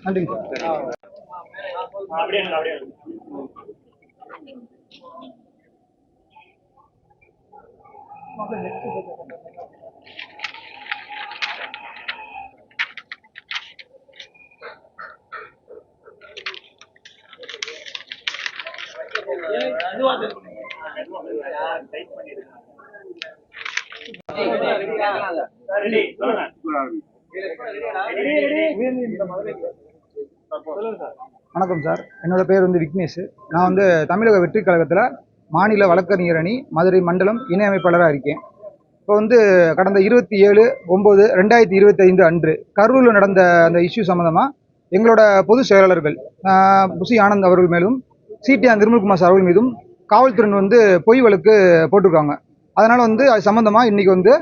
நன்றிங்க சார். வணக்கம் சார், என்னோட பேர் வந்து விக்னேஷ். நான் வந்து தமிழக வெற்றி கழகத்தில் மாநில வழக்கறிஞர் அணி மதுரை மண்டலம் இணை அமைப்பாளராக இருக்கேன். இப்போ வந்து கடந்த 27/9/2025 அன்று கரூரில் நடந்த அந்த இஷ்யூ சம்மந்தமாக எங்களோட பொதுச் செயலாளர்கள் புசி ஆனந்த் அவர்கள் மேலும் சிடிஆர் நிர்மல்குமார் சார் அவர்கள் மீதும் காவல்துறை வந்து பொய் வழக்கு போட்டிருக்காங்க. அதனால் வந்து அது சம்மந்தமாக இன்றைக்கி வந்து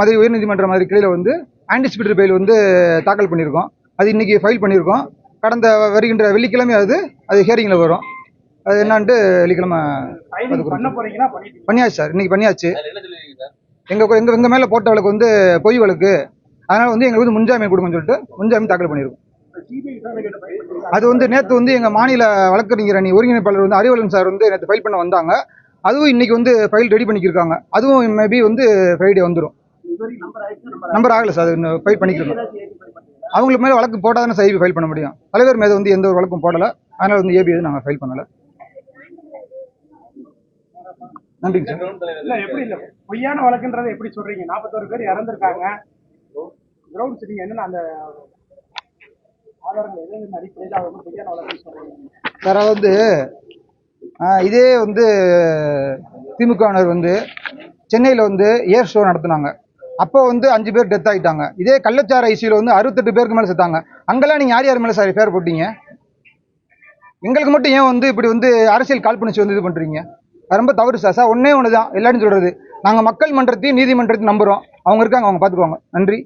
மதுரை உயர்நீதிமன்ற மதுரை கிளையில் வந்து ஆன்டிசிபேட்டரி பெயில் வந்து தாக்கல் பண்ணியிருக்கோம். அது இன்றைக்கி ஃபைல் பண்ணியிருக்கோம். கடந்த வருகின்ற வெள்ளிக்கிழமை அது ஹியரிங்கில் வரும். அது என்னான்ட்டு வெள்ளிக்கிழமை பண்ணியாச்சு சார். இன்றைக்கி பண்ணியாச்சு. எங்கள் மேலே போட்ட வழக்கு வந்து பொய் வழக்கு. அதனால் வந்து எங்களுக்கு வந்து முன்ஜாமீன் கொடுங்கன்னு சொல்லிட்டு முன்ஜாமீன் தாக்கல் பண்ணியிருக்கோம். அது வந்து நேற்று வந்து எங்கள் மாநில வழக்கறிஞர் அணி ஒருங்கிணைப்பாளர் வந்து அறிவலன் சார் வந்து நேற்று ஃபைல் பண்ண வந்தாங்க. அதுவும் இன்றைக்கி வந்து ஃபைல் ரெடி பண்ணிக்கிருக்காங்க. அதுவும் மேபி வந்து ஃப்ரைடே வந்துடும். நம்பர் ஆகலை சார், அது ஃபைல் பண்ணிக்கிருக்கோம். அவங்களுக்கு மேலே வழக்கு போட்டால் தானே ஐபி ஃபைல் பண்ண முடியும். தலைவர் மேலே வந்து எந்த ஒரு வழக்கும் போடலை. அதனால் வந்து ஏபி எதுவும் நாங்கள் ஃபைல் பண்ணலை. நன்றிங்க சார். இல்லை எப்படி இல்லை பொய்யான வழக்குன்றதை எப்படி சொல்கிறீங்க? 41 பேர் இறந்துருக்காங்க. கிரவுண்ட் சிட்டிங் என்னென்ன அந்த ஆதாரங்கள் எதுவும் அடிப்படையில் அவங்க பொய்யான வழக்குன்னு சொல்கிறீங்க சார்? அது வந்து இதே வந்து திமுகவினர் வந்து சென்னையில் வந்து ஏர் ஷோ நடத்துனாங்க. அப்போ வந்து 5 பேர் டெத் ஆகிட்டாங்க. இதே கள்ளச்சார ஐசியில் வந்து 68 பேருக்கு மேலே செத்தாங்க. அங்கெல்லாம் நீங்கள் யார் மேலே சார் பேர் போட்டீங்க? எங்களுக்கு மட்டும் ஏன் வந்து இப்படி வந்து அரசியல் காழ்ப்புணர்ச்சி வந்து இது பண்ணுறீங்க? ரொம்ப தவறு சார். ஒன்றே ஒன்று தான் எல்லாரும் சொல்கிறது, நாங்கள் மக்கள் மன்றத்தையும் நீதிமன்றத்தையும் நம்புகிறோம். அவங்க இருக்காங்க, அவங்க பார்த்துக்குவாங்க. நன்றி.